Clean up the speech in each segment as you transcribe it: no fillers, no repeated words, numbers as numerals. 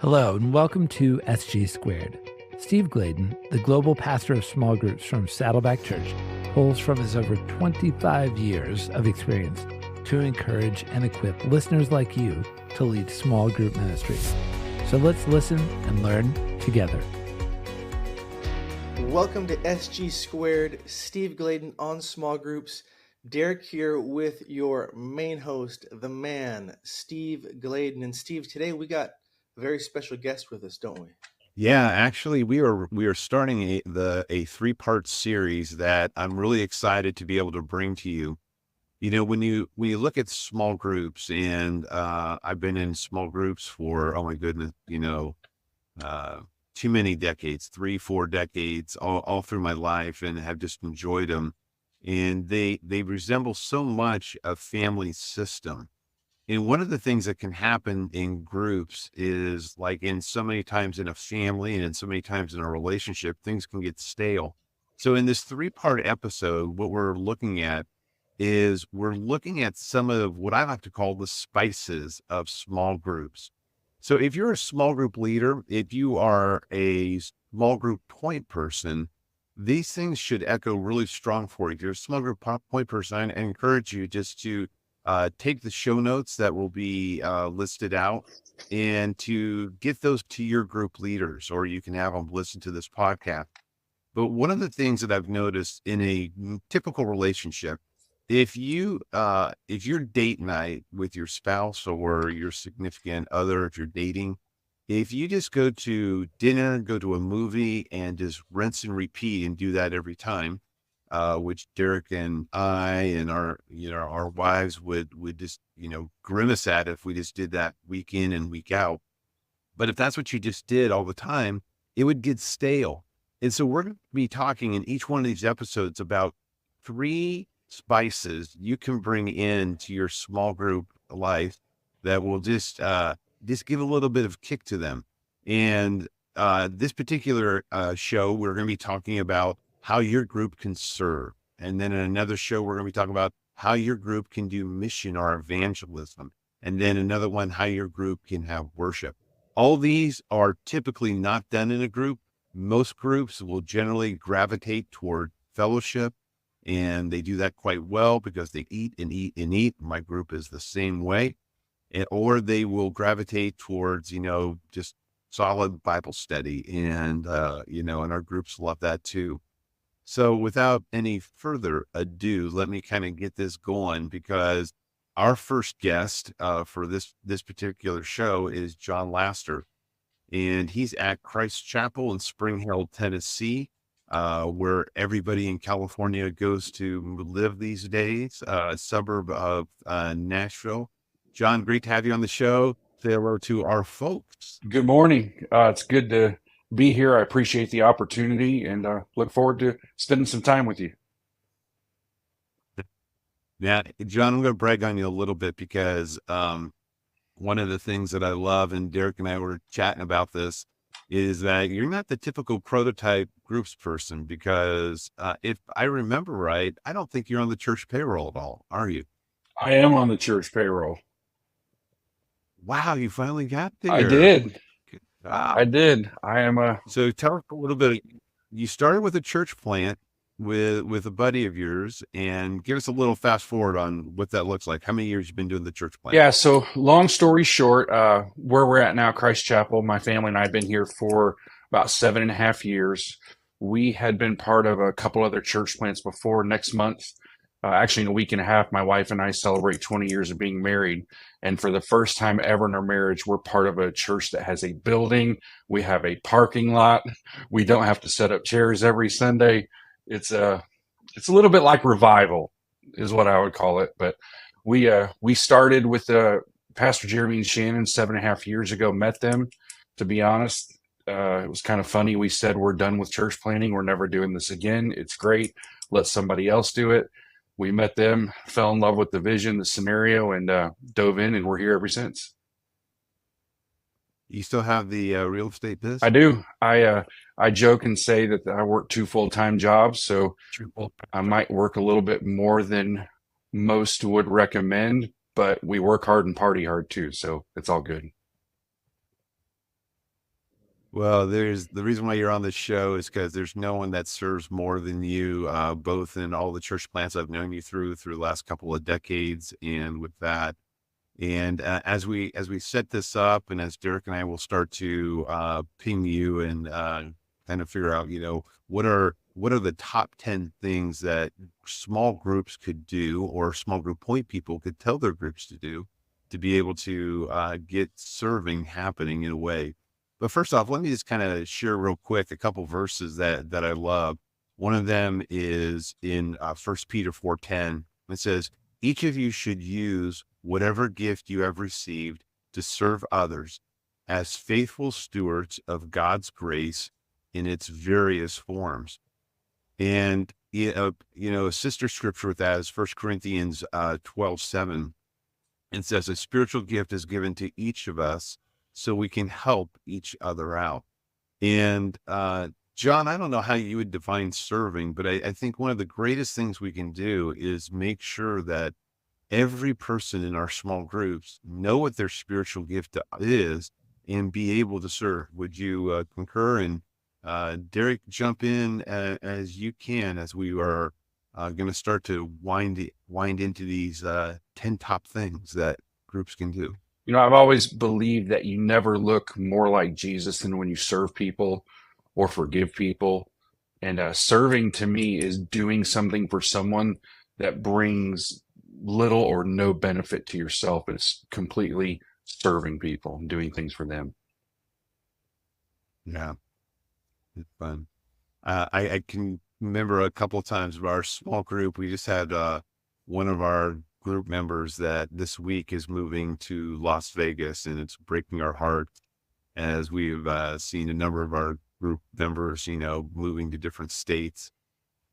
Hello and welcome to SG Squared. Steve Gladen, the global pastor of small groups from Saddleback Church, pulls from his over 25 years of experience to encourage and equip listeners like you to lead small group ministries. So let's listen and learn together. Welcome to SG Squared. Steve Gladen on small groups. Derek here with your main host, the man, Steve Gladen. And Steve, today we got a very special guest with us, don't we? Yeah, actually, we are starting a three-part series that I'm really excited to be able to bring to you. You know, when you look at small groups, and I've been in small groups for, oh my goodness, too many decades, 3-4 decades, all through my life, and have just enjoyed them. And they resemble so much a family system. And one of the things that can happen in groups is, like, in so many times in a family and in so many times in a relationship, things can get stale. So in this three-part episode, what we're looking at is we're looking at some of what I like to call the spices of small groups. So if you're a small group leader, if you are a small group point person, these things should echo really strong for you. If you're a small group point person, I encourage you just to take the show notes that will be listed out and to get those to your group leaders, or you can have them listen to this podcast. But one of the things that I've noticed in a typical relationship, if your date night with your spouse or your significant other, if you're dating, if you just go to dinner, go to a movie and just rinse and repeat and do that every time, which Derek and I and our wives would just, grimace at if we just did that week in and week out. But if that's what you just did all the time, it would get stale. And so we're going to be talking in each one of these episodes about 3 spices you can bring into your small group life that will just give a little bit of kick to them. And this particular show, we're going to be talking about how your group can serve. And then in another show, we're going to be talking about how your group can do mission or evangelism. And then another one, how your group can have worship. All these are typically not done in a group. Most groups will generally gravitate toward fellowship, and they do that quite well because they eat and eat and eat. My group is the same way. Or they will gravitate towards, just solid Bible study. And our groups love that too. So without any further ado, let me kind of get this going, because our first guest for this particular show is Jon Laster, and he's at Christ Chapel in Spring Hill, Tennessee, where everybody in California goes to live these days, a suburb of Nashville. Jon, great to have you on the show. Say hello to our folks. Good morning. It's good to be here. I appreciate the opportunity and look forward to spending some time with you. Yeah, Jon, I'm going to brag on you a little bit, because one of the things that I love, and Derek and I were chatting about this, is that you're not the typical prototype groups person, because if I remember right, I don't think you're on the church payroll at all, are you? I am on the church payroll. Wow, you finally got there. I did. Wow. I did. I am So tell us a little bit. You started with a church plant with a buddy of yours, and give us a little fast forward on what that looks like. How many years you've been doing the church plant? Yeah, so long story short, where we're at now, Christ Chapel, my family and I have been here for about 7.5 years. We had been part of a couple other church plants before. Next month, actually in a week and a half, my wife and I celebrate 20 years of being married. And for the first time ever in our marriage, we're part of a church that has a building. We have a parking lot. We don't have to set up chairs every Sunday. It's a little bit like revival is what I would call it. But we started with Pastor Jeremy and Shannon 7.5 years ago, met them. To be honest, it was kind of funny. We said, we're done with church planting. We're never doing this again. It's great. Let somebody else do it. We met them, fell in love with the vision, the scenario, and dove in, and we're here ever since. You still have the real estate business? I do. I joke and say that I work 2 full-time jobs, so I might work a little bit more than most would recommend, but we work hard and party hard too, so it's all good. Well, there's the reason why you're on the show is because there's no one that serves more than you, both in all the church plants I've known you through the last couple of decades, and with that. And as we set this up, and as Derek and I will start to ping you and kind of figure out, what are the top 10 things that small groups could do, or small group point people could tell their groups to do, to be able to get serving happening in a way. But first off, let me just kind of share real quick a couple verses that I love. One of them is in 1 Peter 4:10. It says, each of you should use whatever gift you have received to serve others as faithful stewards of God's grace in its various forms. And a sister scripture with that is 1 Corinthians 12:7. It says a spiritual gift is given to each of us so we can help each other out. And John, I don't know how you would define serving, but I think one of the greatest things we can do is make sure that every person in our small groups know what their spiritual gift is and be able to serve. Would you concur? And Derek, jump in as you can, as we are going to start to wind into these 10 top things that groups can do. I've always believed that you never look more like Jesus than when you serve people or forgive people. And serving to me is doing something for someone that brings little or no benefit to yourself. It's completely serving people and doing things for them. Yeah, it's fun. I can remember a couple of times of our small group. We just had one of our group members that this week is moving to Las Vegas, and it's breaking our heart as we've seen a number of our group members, moving to different states.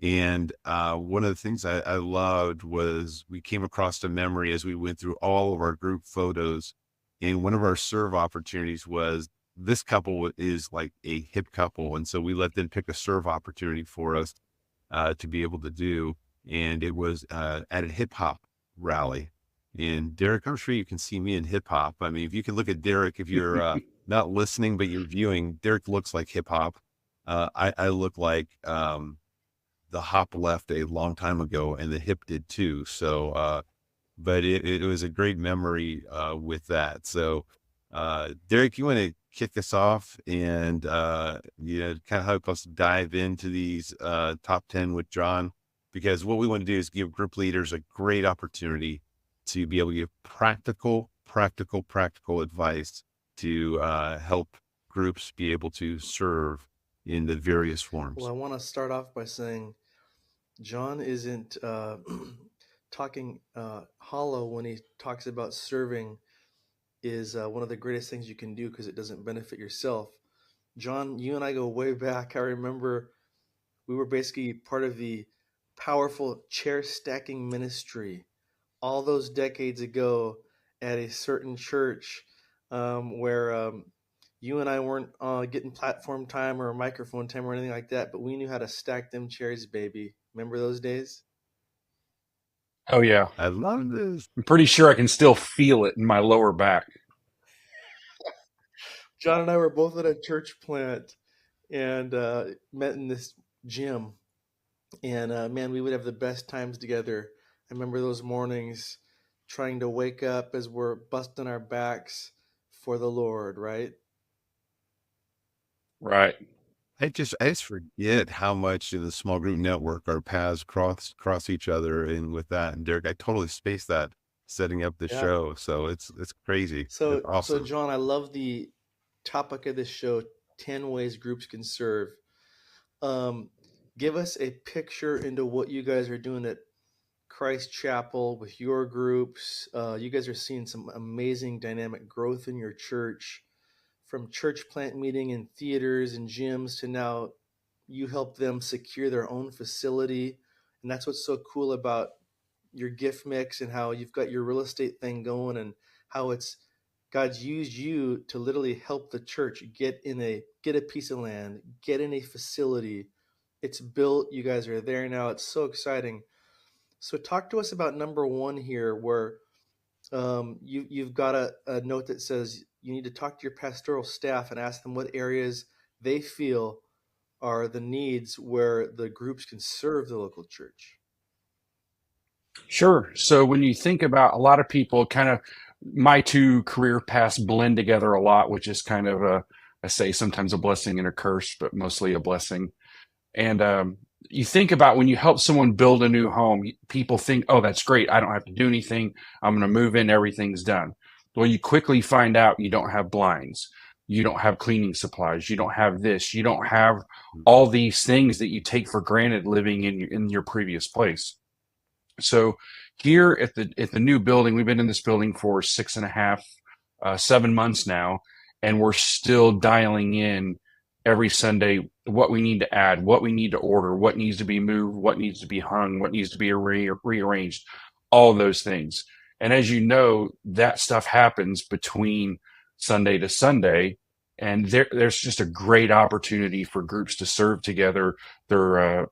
And one of the things I loved was we came across a memory as we went through all of our group photos. And one of our serve opportunities was, this couple is like a hip couple. And so we let them pick a serve opportunity for us to be able to do. And it was at a hip hop rally. And Derek, I'm sure you can see me in hip hop. I mean, if you can look at Derek, if you're not listening, but you're viewing, Derek looks like hip hop. I look like the hop left a long time ago, and the hip did too. So, but it was a great memory with that. So, Derek, you want to kick us off and kind of help us dive into these top 10 with Jon, because what we want to do is give group leaders a great opportunity to be able to give practical advice to help groups be able to serve in the various forms. Well, I want to start off by saying Jon isn't talking hollow when he talks about serving is one of the greatest things you can do because it doesn't benefit yourself. Jon, you and I go way back. I remember we were basically part of the powerful chair stacking ministry all those decades ago at a certain church where you and I weren't getting platform time or microphone time or anything like that, but we knew how to stack them chairs, baby. Remember those days? Oh, yeah. I love this. I'm pretty sure I can still feel it in my lower back. Jon and I were both at a church plant and met in this gym. And man, we would have the best times together. I remember those mornings trying to wake up as we're busting our backs for the Lord, right? Right. I just forget how much in the small group network our paths cross each other. And with that, and Derek, I totally spaced that setting up the Yeah. show. So it's crazy. It's So awesome. Jon, I love the topic of this show, 10 ways groups can serve. Give us a picture into what you guys are doing at Christ Chapel with your groups. You guys are seeing some amazing dynamic growth in your church, from church plant meeting in theaters and gyms to now you help them secure their own facility. And that's what's so cool about your gift mix and how you've got your real estate thing going and how it's God's used you to literally help the church get a piece of land, get in a facility. It's built. You guys are there now. It's so exciting. So talk to us about number one here, where you've got a note that says you need to talk to your pastoral staff and ask them what areas they feel are the needs where the groups can serve the local church. Sure. So when you think about a lot of people, kind of my two career paths blend together a lot, which is kind of I say sometimes a blessing and a curse, but mostly a blessing. And you think about when you help someone build a new home, people think, oh, that's great. I don't have to do anything. I'm going to move in. Everything's done. Well, you quickly find out you don't have blinds. You don't have cleaning supplies. You don't have this. You don't have all these things that you take for granted living in your previous place. So here at the new building, we've been in this building for 6.5, 7 months now, and we're still dialing in every Sunday what we need to add, what we need to order, what needs to be moved, what needs to be hung, what needs to be rearranged, all those things. And as you know, that stuff happens between Sunday to Sunday. And there's just a great opportunity for groups to serve together their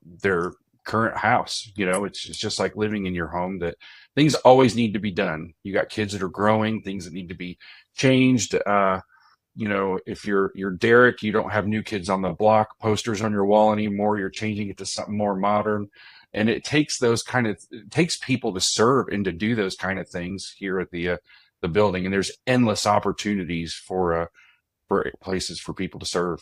current house. It's just like living in your home, that things always need to be done. You got kids that are growing, things that need to be changed. If you're Derek, you don't have New Kids on the Block posters on your wall anymore. You're changing it to something more modern. And it takes people to serve and to do those kind of things here at the building. And there's endless opportunities for places for people to serve.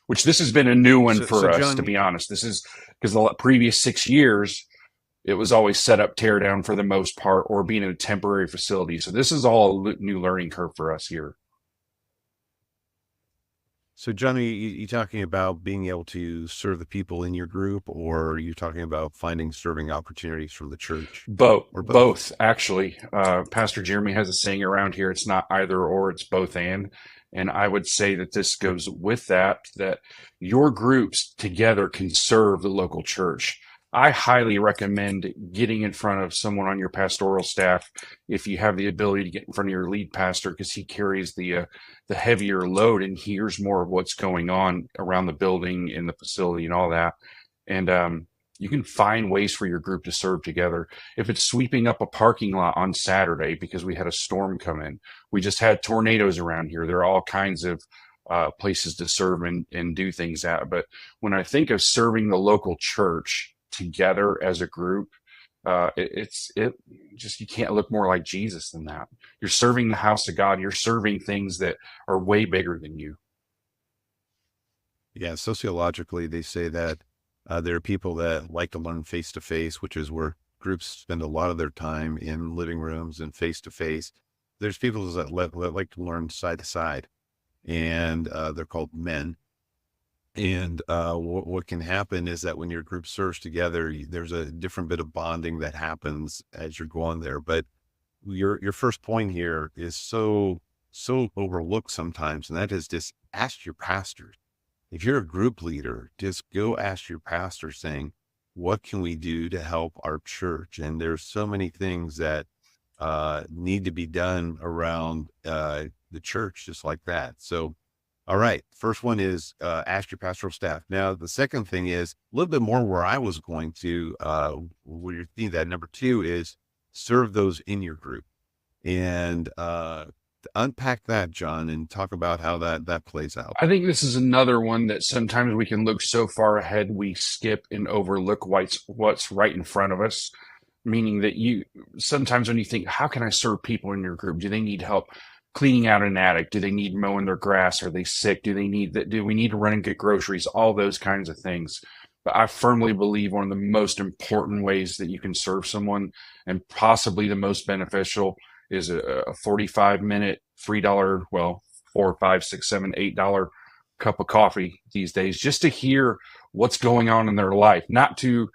Which this has been a new one for us, John, to be honest. This is because the previous 6 years, it was always set up, tear down for the most part, or being in a temporary facility. So this is all a new learning curve for us here. So John, are you talking about being able to serve the people in your group, or are you talking about finding serving opportunities from the church? Both, actually. Pastor Jeremy has a saying around here, it's not either or, it's both and. And I would say that this goes with that your groups together can serve the local church. I highly recommend getting in front of someone on your pastoral staff if you have the ability to get in front of your lead pastor, because he carries the heavier load and hears more of what's going on around the building and the facility and all that. And you can find ways for your group to serve together. If it's sweeping up a parking lot on Saturday because we had a storm come in, we just had tornadoes around here. There are all kinds of places to serve and do things at. But when I think of serving the local church together as a group, you can't look more like Jesus than that. You're serving the house of God. You're serving things that are way bigger than you. Yeah, sociologically, they say that there are people that like to learn face-to-face, which is where groups spend a lot of their time, in living rooms and face-to-face. There's people that like to learn side-to-side, and they're called men. And what can happen is that when your group serves together, there's a different bit of bonding that happens as you're going there. But your first point here is so overlooked sometimes, and that is just ask your pastors. If you're a group leader, just go ask your pastor, saying, what can we do to help our church? And there's so many things that need to be done around the church, just like that. So, all right, first one is ask your pastoral staff. Now, the second thing is a little bit more where I was going to, where you're thinking that. Number two is serve those in your group. And unpack that, John, and talk about how that plays out. I think this is another one that sometimes we can look so far ahead, we skip and overlook what's right in front of us. Meaning that sometimes when you think, how can I serve people in your group? Do they need help cleaning out an attic? Do they need mowing their grass? Are they sick? Do we need to run and get groceries? All those kinds of things. But I firmly believe one of the most important ways that you can serve someone, and possibly the most beneficial, is a 45-minute $3, well, $4, $5, $6, $7, $8 cup of coffee these days, just to hear what's going on in their life. Not to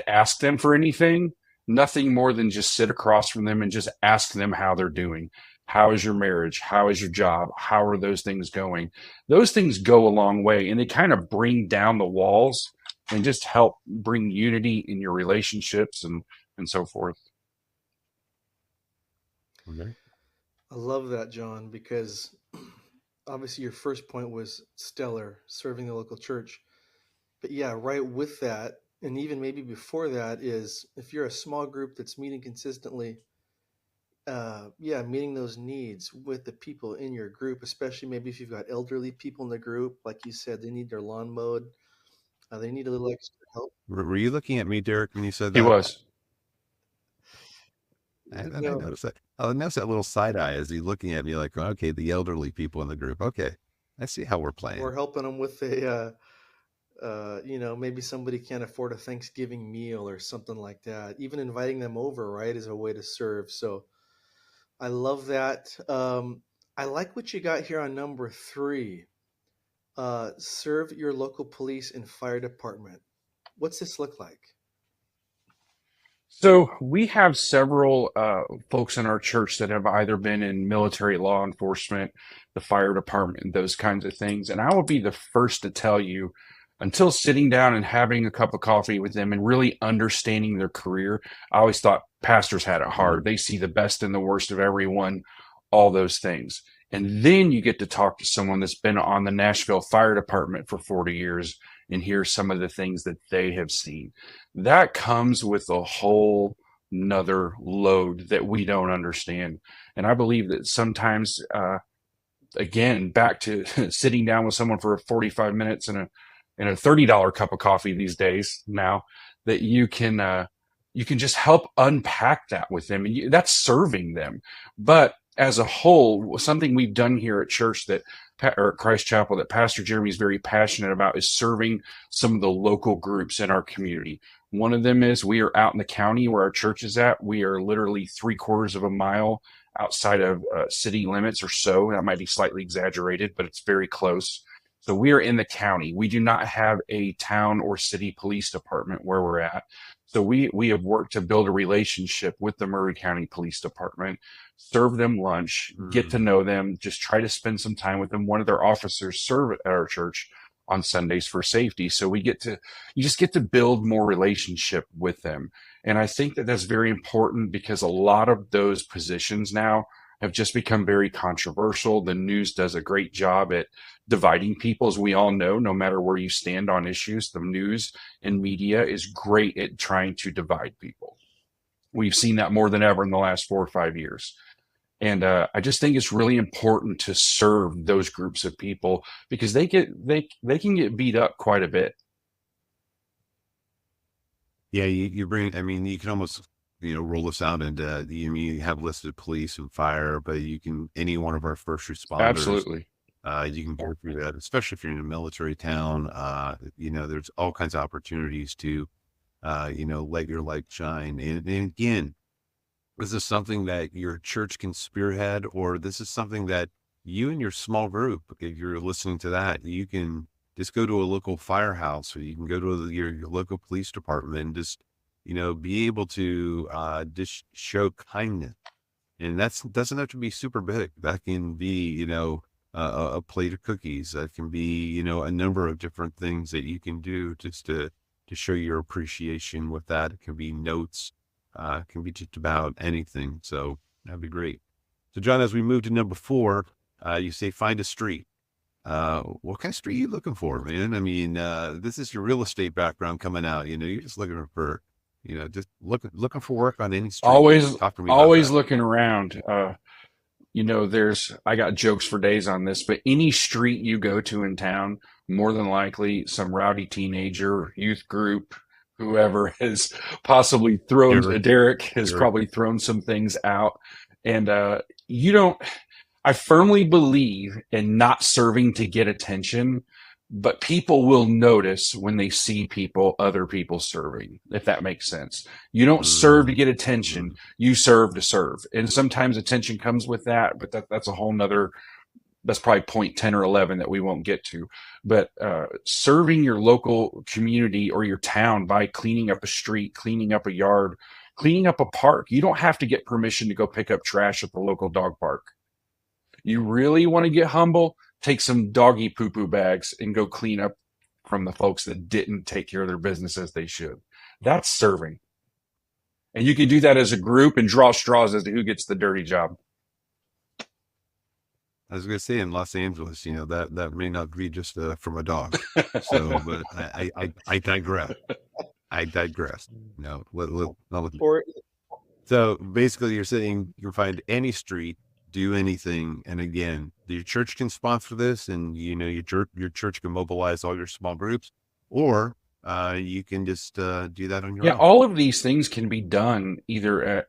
ask them for anything, nothing more than just sit across from them and just ask them how they're doing. How is your marriage? How is your job? How are those things going? Those things go a long way, and they kind of bring down the walls and just help bring unity in your relationships and so forth. Okay. I love that, John, because obviously your first point was stellar, serving the local church. But yeah, right with that, and even maybe before that, is if you're a small group that's meeting consistently, meeting those needs with the people in your group, especially maybe if you've got elderly people in the group, like you said, they need their lawn mowed, they need a little extra help. Were you looking at me, Derek, when you said He that? was. I No, noticed that. I noticed that little side eye as he's looking at me like, okay, the elderly people in the group. Okay, I see how we're or playing. helping them with maybe somebody can't afford a Thanksgiving meal or something like that. Even inviting them over, right, is a way to serve. So I love that. I like what you got here on number 3. Serve your local police and fire department. What's this look like? So we have several folks in our church that have either been in military law enforcement, the fire department, and those kinds of things. And I will be the first to tell you, until sitting down and having a cup of coffee with them and really understanding their career, I always thought pastors had it hard. They see the best and the worst of everyone, all those things. And then you get to talk to someone that's been on the Nashville Fire Department for 40 years and hear some of the things that they have seen. That comes with a whole nother load that we don't understand. And I believe that sometimes, again, back to sitting down with someone for 45 minutes and a $30 cup of coffee these days now, that you can just help unpack that with them. And that's serving them. But as a whole, something we've done here at church or at Christ Chapel that Pastor Jeremy is very passionate about is serving some of the local groups in our community. One of them is we are out in the county where our church is at. We are literally 3/4 of a mile outside of city limits or so. That might be slightly exaggerated, but it's very close. So we are in the county. We do not have a town or city police department where we're at. So we have worked to build a relationship with the Murray County Police Department, serve them lunch, get to know them, just try to spend some time with them. One of their officers serve at our church on Sundays for safety. So you just get to build more relationship with them. And I think that that's very important because a lot of those positions now have just become very controversial. The news does a great job at dividing people, as we all know, no matter where you stand on issues. The news and media is great at trying to divide people. We've seen that more than ever in the last 4 or 5 years. And I just think it's really important to serve those groups of people because they can get beat up quite a bit. Yeah, you bring. I mean, you can almost roll this out into you have listed police and fire, but you can any one of our first responders. Absolutely. You can go through that, especially if you're in a military town. There's all kinds of opportunities to, let your light shine. And again, this is something that your church can spearhead, or this is something that you and your small group, if you're listening to that, you can just go to a local firehouse, or you can go to your local police department and just, be able to just show kindness. And that doesn't have to be super big. That can be, a plate of cookies. That can be, a number of different things that you can do just to show your appreciation with that. It can be notes. It can be just about anything. So that'd be great. So John, as we move to number 4, you say, find a street. What kind of street are you looking for, man? I mean, this is your real estate background coming out. You're just looking for, just looking for work on any street. Always looking around. I got jokes for days on this, but any street you go to in town, more than likely some rowdy teenager, youth group, whoever has possibly Derek has probably thrown some things out. And I firmly believe in not serving to get attention, but people will notice when they see other people serving, if that makes sense. You don't serve to get attention, you serve to serve. And sometimes attention comes with that, but that's a whole nother, that's probably point 10 or 11 that we won't get to. But serving your local community or your town by cleaning up a street, cleaning up a yard, cleaning up a park. You don't have to get permission to go pick up trash at the local dog park. You really want to get humble? Take some doggy poo-poo bags and go clean up from the folks that didn't take care of their business as they should. That's serving. And you can do that as a group and draw straws as to who gets the dirty job. I was going to say in Los Angeles, that may not be just from a dog. So, but I digress. No, So basically, you're saying you can find any street, do anything, and again, your church can sponsor this, and your church can mobilize all your small groups, or you can just do that on your Yeah, own. all of these things can be done either,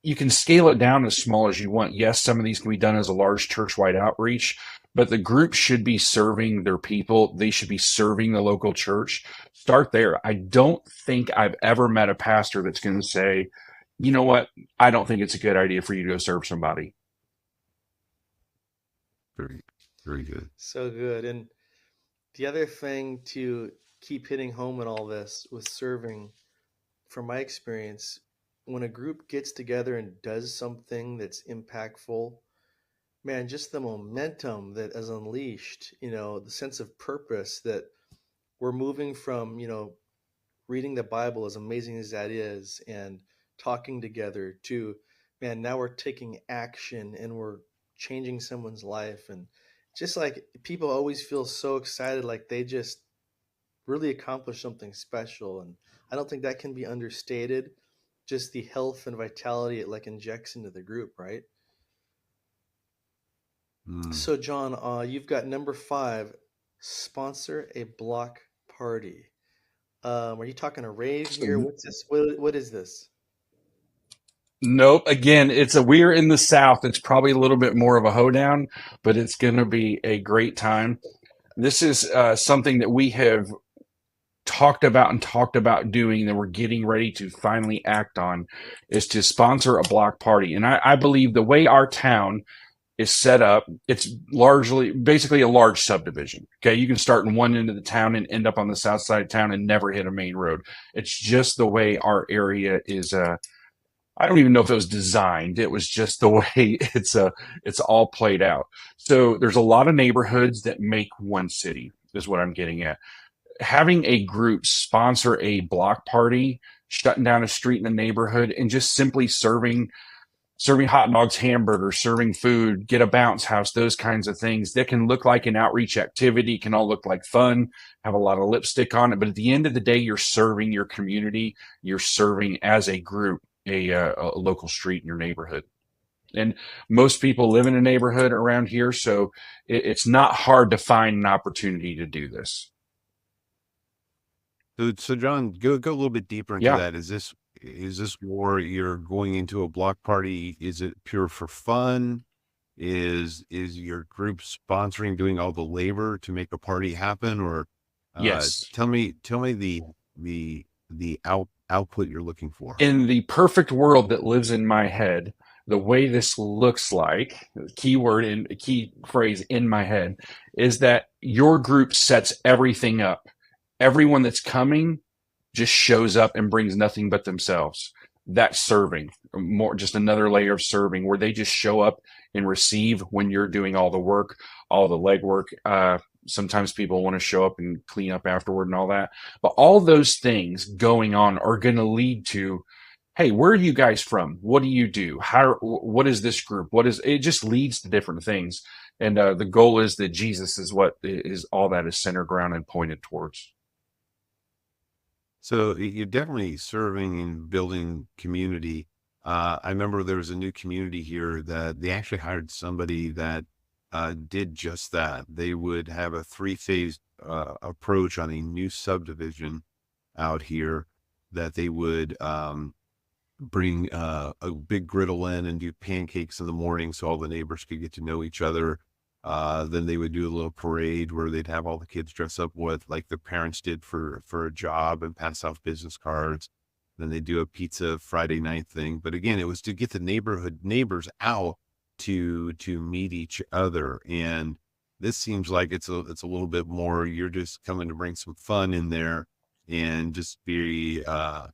you can scale it down as small as you want. Yes, some of these can be done as a large church-wide outreach, but the group should be serving their people. They should be serving the local church. Start there. I don't think I've ever met a pastor that's going to say, you know what, I don't think it's a good idea for you to go serve somebody. Very, very good. So good. And the other thing to keep hitting home in all this with serving, from my experience, when a group gets together and does something that's impactful, man, just the momentum that is unleashed, the sense of purpose that we're moving from, reading the Bible, as amazing as that is, and talking together, to, man, now we're taking action and we're changing someone's life. And just like people always feel so excited, like they just really accomplished something special. And I don't think that can be understated. Just the health and vitality it like injects into the group, right? Mm. So, Jon, you've got number 5, sponsor a block party. Are you talking a rave here? What's this? What is this? Nope. Again, we're in the South. It's probably a little bit more of a hoedown, but it's going to be a great time. This is something that we have talked about doing that we're getting ready to finally act on, is to sponsor a block party. And I believe the way our town is set up, it's basically a large subdivision. Okay. You can start in one end of the town and end up on the south side of town and never hit a main road. It's just the way our area is. I don't even know if it was designed. It was just the way it's all played out. So there's a lot of neighborhoods that make one city, is what I'm getting at. Having a group sponsor a block party, shutting down a street in the neighborhood, and just simply serving hot dogs, hamburgers, serving food, get a bounce house, those kinds of things that can look like an outreach activity, can all look like fun, have a lot of lipstick on it. But at the end of the day, you're serving your community. You're serving as a group, a local street in your neighborhood. And most people live in a neighborhood around here, so it's not hard to find an opportunity to do this. So Jon, go a little bit deeper into Yeah. that. Is this more you're going into a block party? Is it pure for fun? Is your group sponsoring, doing all the labor to make a party happen? Or Yes. tell me the output you're looking for. In the perfect world that lives in my head, the way this looks like, the key phrase in my head, is that your group sets everything up. Everyone that's coming just shows up and brings nothing but themselves. That's serving. More just another layer of serving, where they just show up and receive when you're doing all the work, all the legwork. Sometimes people want to show up and clean up afterward and all that. But all those things going on are going to lead to, hey, where are you guys from? What do you do? What is this group? It just leads to different things. And the goal is that Jesus is what is all that is centered around and pointed towards. So you're definitely serving and building community. I remember there was a new community here that they actually hired somebody that did just that. They would have a 3-phase approach on a new subdivision out here, that they would bring a big griddle in and do pancakes in the morning so all the neighbors could get to know each other. Then they would do a little parade where they'd have all the kids dress up with like their parents did for a job, and pass out business cards. Then they do a pizza Friday night thing. But again, it was to get the neighbors out to meet each other. And this seems like it's a little bit more, you're just coming to bring some fun in there and just be a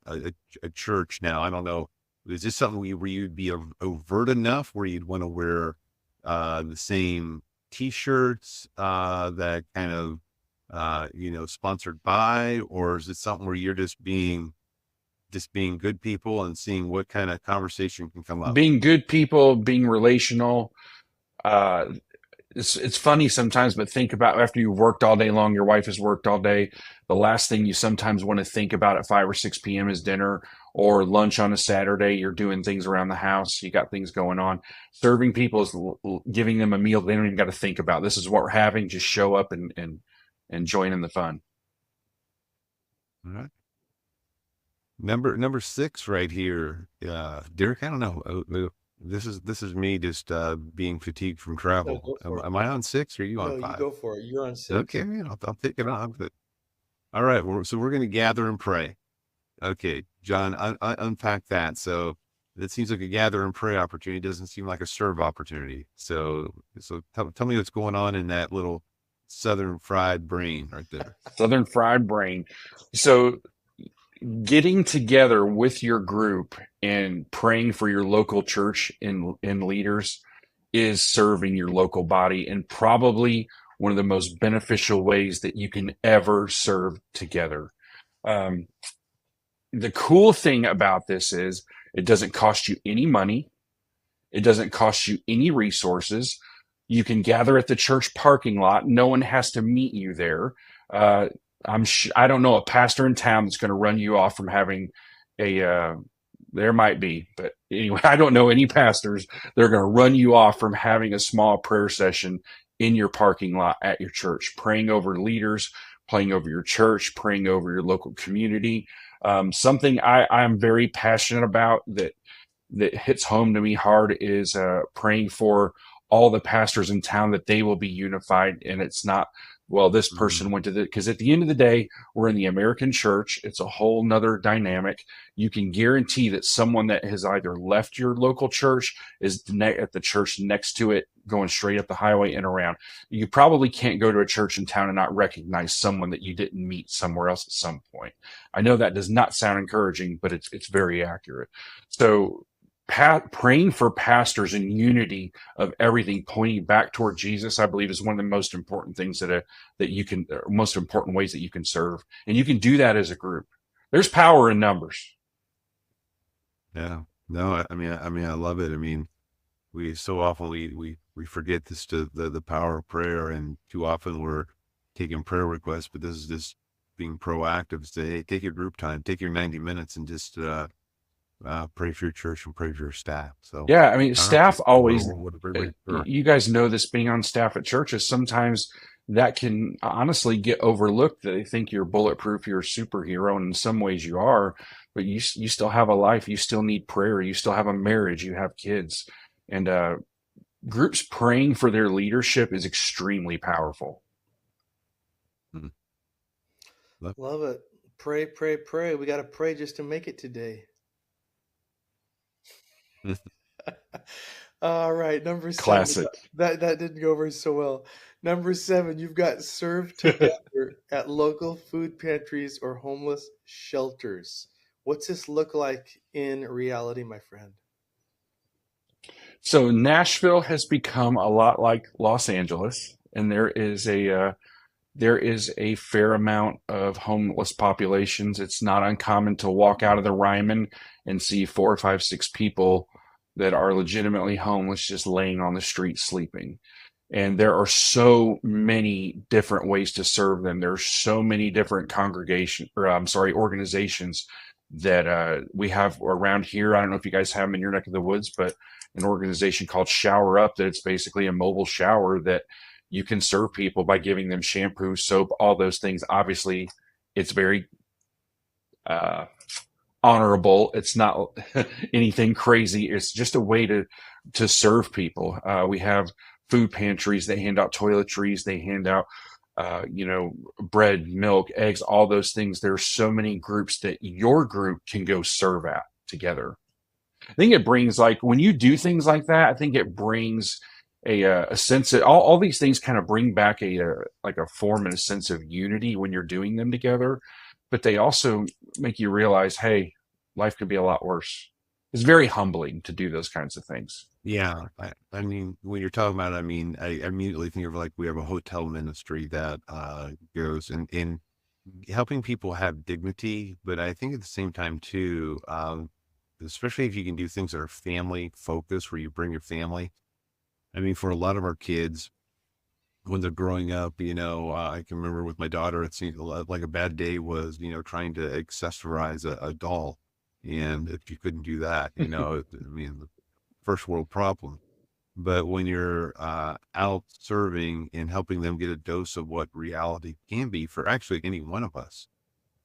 church. Now, I don't know, is this something where you'd be overt enough where you'd want to wear the same t-shirts that kind of sponsored by, or is it something where you're just being good people and seeing what kind of conversation can come up? Being good people, being relational. It's funny sometimes, but think about after you've worked all day long, your wife has worked all day. The last thing you sometimes want to think about at 5 or 6 p.m. is dinner, or lunch on a Saturday, you're doing things around the house, you got things going on. Serving people is giving them a meal they don't even got to think about. This is what we're having. Just show up and join in the fun. All right. Number 6 right here, Derek. I don't know. This is me just being fatigued from travel. Am I on 6 or are you on 5? No, you go for it. You're on 6. Okay, I'll take it on. But all right, so we're going to gather and pray. Okay, John, unpack that. So that seems like a gather and pray opportunity. It doesn't seem like a serve opportunity. So tell me what's going on in that little Southern fried brain right there. Southern fried brain. So getting together with your group and praying for your local church and leaders is serving your local body, and probably one of the most beneficial ways that you can ever serve together. The cool thing about this is it doesn't cost you any money. It doesn't cost you any resources. You can gather at the church parking lot. No one has to meet you there. I don't know a pastor in town that's going to run you off from having there might be, but anyway, I don't know any pastors that are going to run you off from having a small prayer session in your parking lot at your church, praying over leaders, praying over your church, praying over your local community. Something I'm very passionate about that hits home to me hard is praying for all the pastors in town, that they will be unified. And it's not, well, this person went to because at the end of the day, we're in the American church. It's a whole nother dynamic. You can guarantee that someone that has either left your local church is at the church next to it, going straight up the highway and around. You probably can't go to a church in town and not recognize someone that you didn't meet somewhere else at some point. I know that does not sound encouraging, but it's very accurate. So praying for pastors in unity of everything pointing back toward Jesus, I believe, is one of the most important things that you can, most important ways that you can serve. And you can do that as a group. There's power in numbers. Yeah, no, I mean, I love it. I mean, we so often we forget this, the power of prayer, and too often we're taking prayer requests, but this is just being proactive. Say, hey, take your group time, take your 90 minutes and just, pray for your church and pray for your staff. So yeah, I mean, staff always, sure. You guys know this, being on staff at churches, sometimes that can honestly get overlooked, that they think you're bulletproof, you're a superhero, and in some ways you are, but you still have a life. You still need prayer. You still have a marriage. You have kids, and groups praying for their leadership is extremely powerful. Love it. Pray, pray, pray. We got to pray just to make it today. All right, number 7. Classic. That didn't go over so well. Number 7, you've got serve together at local food pantries or homeless shelters. What's this look like in reality, my friend? So Nashville has become a lot like Los Angeles, and there is a fair amount of homeless populations. It's not uncommon to walk out of the Ryman and see 4 or 5, 6 people that are legitimately homeless just laying on the street sleeping. And there are so many different ways to serve them. There's so many different organizations that we have around here. I don't know if you guys have them in your neck of the woods, but an organization called Shower Up, that it's basically a mobile shower that you can serve people by giving them shampoo, soap, all those things. Obviously, it's very honorable. It's not anything crazy. It's just a way to serve people. We have food pantries. They hand out toiletries. They hand out, bread, milk, eggs, all those things. There's so many groups that your group can go serve at together. I think it brings, like, when you do things like that, I think it brings a sense that all these things kind of bring back a form and a sense of unity when you're doing them together, but they also make you realize, hey, life could be a lot worse. It's very humbling to do those kinds of things. Yeah. I mean, when you're talking about it, I mean, I immediately think of, like, we have a hotel ministry that goes in helping people have dignity, but I think at the same time too, especially if you can do things that are family focused, where you bring your family. I mean, for a lot of our kids, when they're growing up, I can remember with my daughter, it seemed like a bad day was, trying to accessorize a doll. And if you couldn't do that, I mean, the first world problem. But when you're out serving and helping them get a dose of what reality can be for actually any one of us,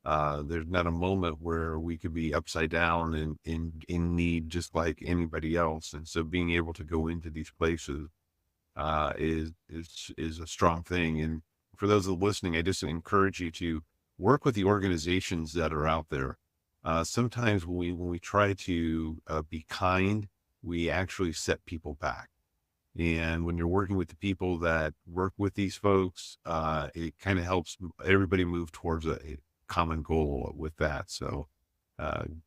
there's not a moment where we could be upside down and in need just like anybody else. And so being able to go into these places is a strong thing. And for those that are listening, I just encourage you to work with the organizations that are out there. Sometimes when we try to be kind, we actually set people back. And when you're working with the people that work with these folks, it kind of helps everybody move towards a common goal with that. So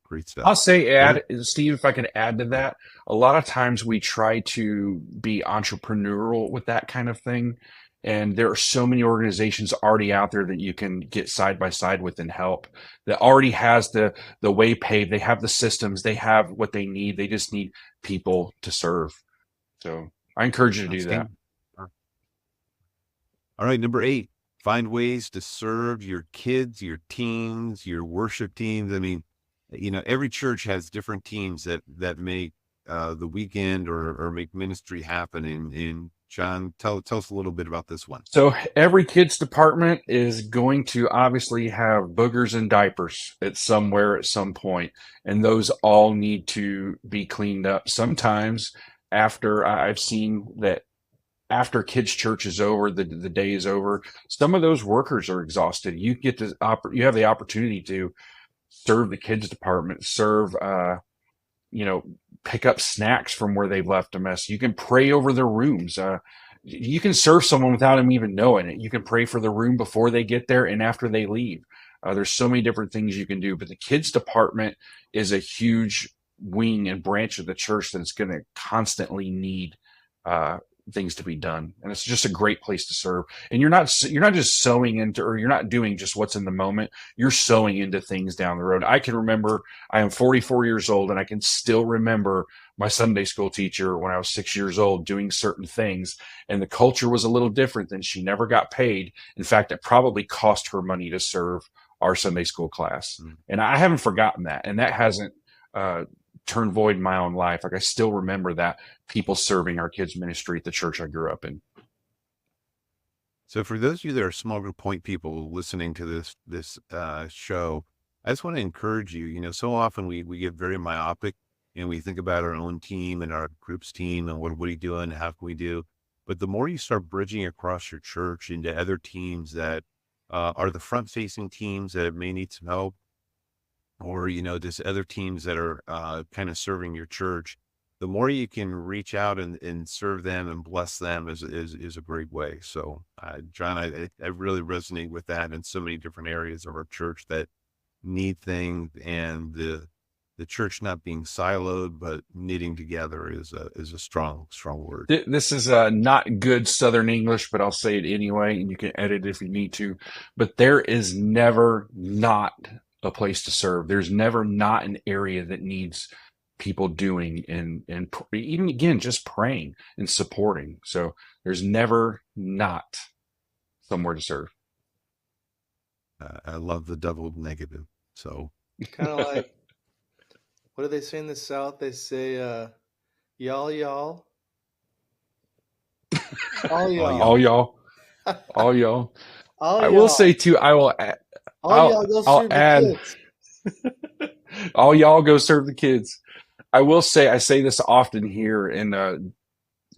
great stuff. I'll say, Steve, if I could add to that, a lot of times we try to be entrepreneurial with that kind of thing. And there are so many organizations already out there that you can get side by side with and help, that already has the way paved. They have the systems, they have what they need. They just need people to serve. So I encourage you to do that. All right, number 8, find ways to serve your kids, your teens, your worship teams. I mean, every church has different teams that make the weekend or make ministry happen. And Jon, tell us a little bit about this one. So every kids department is going to obviously have boogers and diapers at some point, and those all need to be cleaned up. Sometimes I've seen that after kids' church is over, the day is over, some of those workers are exhausted. You have the opportunity to serve the kids department, pick up snacks from where they've left a mess. You can pray over their rooms. You can serve someone without them even knowing it. You can pray for the room before they get there and after they leave. There's so many different things you can do, but the kids department is a huge wing and branch of the church that's going to constantly need things to be done, and it's just a great place to serve. And you're not just sowing into, or you're not doing just what's in the moment. You're sowing into things down the road. I can remember, I am 44 years old, and I can still remember my Sunday school teacher when I was 6 years old doing certain things, and the culture was a little different. Than she never got paid. In fact, it probably cost her money to serve our Sunday school class, and I haven't forgotten that, and that hasn't turned void in my own life. Like, I still remember that, people serving our kids ministry at the church I grew up in. So for those of you that are small group point people listening to this show, I just want to encourage you. So often we get very myopic and we think about our own team and our group's team and what are you doing? How can we do? But the more you start bridging across your church into other teams that are the front facing teams that may need some help, or, just other teams that are kind of serving your church, the more you can reach out and serve them and bless them is a great way. So, Jon, I really resonate with that in so many different areas of our church that need things, and the church not being siloed, but knitting together is a strong word. This is not good Southern English, but I'll say it anyway, and you can edit if you need to. But there is never not a place to serve. There's never not an area that needs people doing and even, again, just praying and supporting. So there's never not somewhere to serve. I love the double negative. So kind of like, what do they say in the South? They say, y'all. All y'all. I will say too, I'll add, all y'all go serve the kids. I will say, I say this often here, in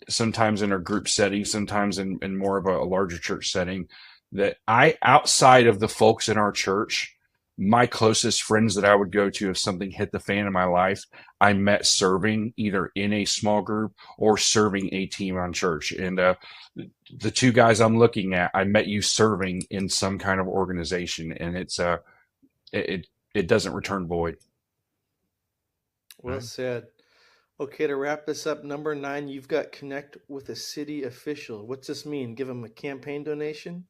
sometimes in a group setting, sometimes in more of a larger church setting, that outside of the folks in our church, my closest friends that I would go to if something hit the fan in my life, I met serving either in a small group or serving a team on church. And the two guys I'm looking at, I met you serving in some kind of organization, and it doesn't return void. Well said. Okay, to wrap this up, number 9, you've got connect with a city official. What's this mean? Give them a campaign donation?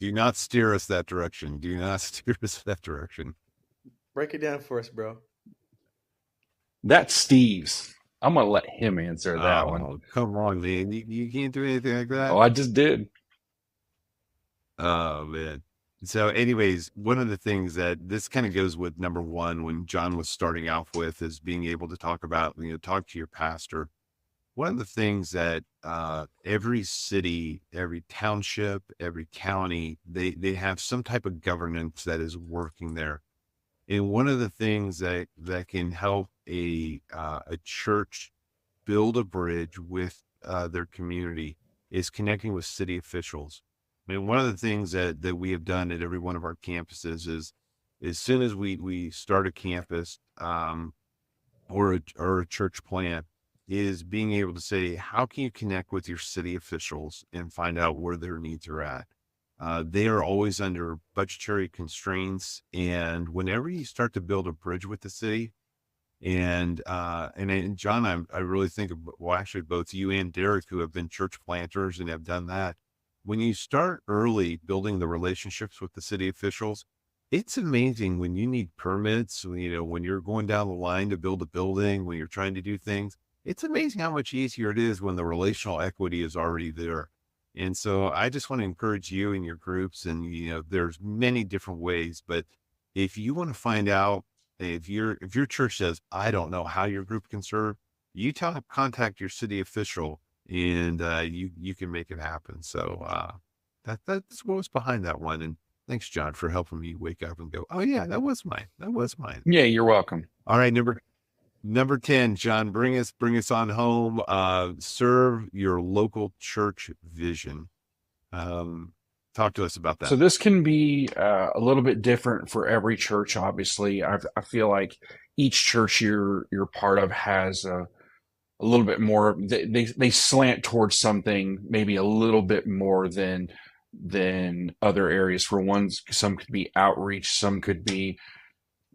Do not steer us that direction. Break it down for us, bro. That's Steve's. I'm going to let him answer that one. Come on, man. You can't do anything like that. Oh, I just did. Oh, man. So anyways, one of the things that this kind of goes with number one, when Jon was starting off with, is being able to talk about, talk to your pastor. One of the things that every city, every township, every county, they have some type of governance that is working there. And one of the things that can help a church build a bridge with their community is connecting with city officials. I mean, one of the things that we have done at every one of our campuses is, as soon as we start a campus, or a church plant, is being able to say, how can you connect with your city officials and find out where their needs are at? They are always under budgetary constraints, and whenever you start to build a bridge with the city, and Jon, I really think of, well, actually both you and Derek, who have been church planters and have done that. When you start early building the relationships with the city officials, it's amazing when you need permits, when you're going down the line to build a building, when you're trying to do things, it's amazing how much easier it is when the relational equity is already there. And so I just want to encourage you and your groups, and, there's many different ways, but if you want to find out, if your church says, I don't know how your group can serve, you contact your city official, and you can make it happen. So that's what was behind that one. And thanks, Jon, for helping me wake up and go, oh yeah, that was mine. That was mine. Yeah, you're welcome. All right, number 10, Jon, bring us on home. Serve your local church vision. Talk to us about that. So this can be a little bit different for every church. Obviously, I feel like each church you're part of has a little bit more. They slant towards something maybe a little bit more than other areas. For one, some could be outreach, some could be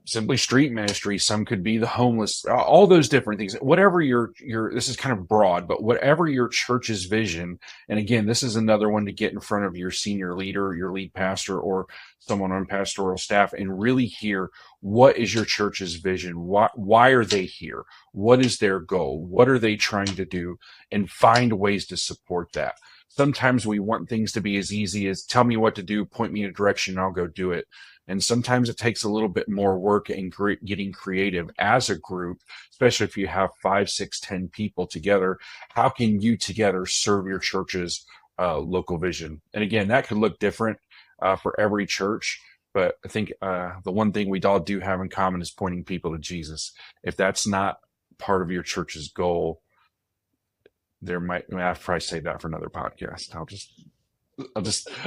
simply street ministry, some could be the homeless, all those different things. Whatever your this is kind of broad, but whatever your church's vision. And again, this is another one to get in front of your senior leader, your lead pastor, or someone on pastoral staff, and really hear, what is your church's vision? Why are they here? What is their goal? What are they trying to do? And find ways to support that. Sometimes we want things to be as easy as, tell me what to do, point me in a direction, and I'll go do it. And sometimes it takes a little bit more work in getting creative as a group, especially if you have 5, 6, 10 people together. How can you together serve your church's local vision? And again, that could look different for every church. But I think the one thing we all do have in common is pointing people to Jesus. If that's not part of your church's goal, I'll probably save that for another podcast.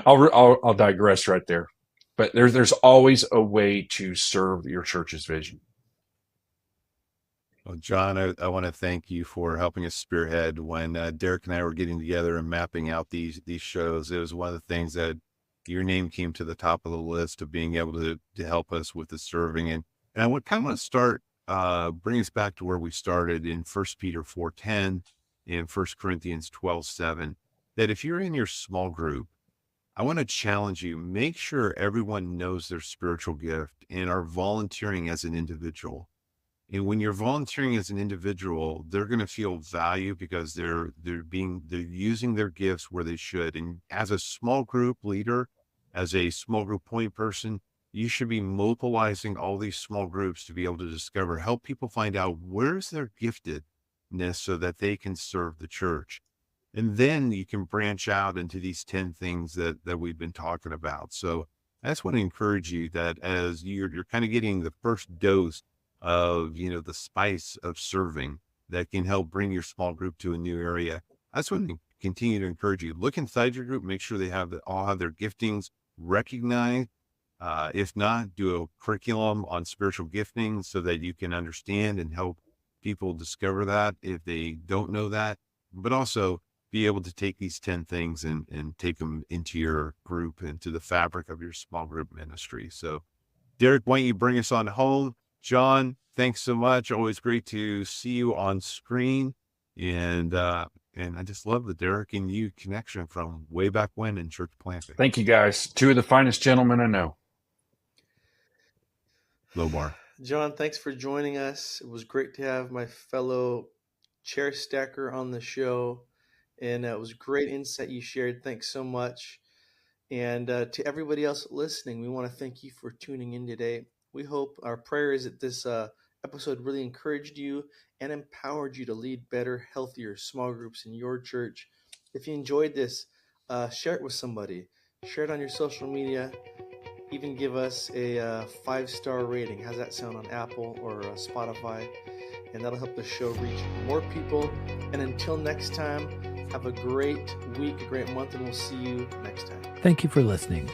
I'll digress right there. But there's always a way to serve your church's vision. Well, Jon, I want to thank you for helping us spearhead when Derek and I were getting together and mapping out these shows. It was one of the things that your name came to the top of the list of being able to help us with the serving. And I would kind of want to start, bring us back to where we started in 1 Peter 4:10 and 1 Corinthians 12:7, that if you're in your small group, I want to challenge you, make sure everyone knows their spiritual gift and are volunteering as an individual. And when you're volunteering as an individual, they're going to feel value because they're using their gifts where they should. And as a small group leader, as a small group point person, you should be mobilizing all these small groups to be able to help people find out where's their giftedness so that they can serve the church. And then you can branch out into these 10 things that we've been talking about. So I just want to encourage you that as you're kind of getting the first dose of, the spice of serving that can help bring your small group to a new area, I just want to continue to encourage you. Look inside your group, make sure they all have their giftings recognized. If not, do a curriculum on spiritual gifting so that you can understand and help people discover that if they don't know that, but also be able to take these 10 things and take them into your group, into the fabric of your small group ministry. So Derek, why don't you bring us on home? Jon, thanks so much. Always great to see you on screen. And I just love the Derek and you connection from way back when in church planting. Thank you, guys. Two of the finest gentlemen I know. Low bar. Jon, thanks for joining us. It was great to have my fellow chair stacker on the show. And it was great insight you shared. Thanks so much. And to everybody else listening, we want to thank you for tuning in today. We hope, our prayer is that this episode really encouraged you and empowered you to lead better, healthier small groups in your church. If you enjoyed this, share it with somebody. Share it on your social media. Even give us a 5-star rating. How's that sound on Apple or Spotify? And that'll help the show reach more people. And until next time, have a great week, a great month, and we'll see you next time. Thank you for listening.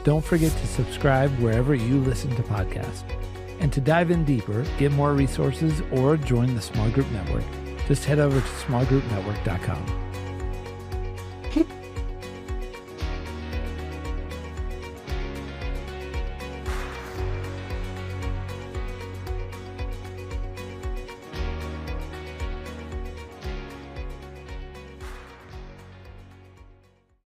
Don't forget to subscribe wherever you listen to podcasts. And to dive in deeper, get more resources, or join the Small Group Network, just head over to smallgroupnetwork.com.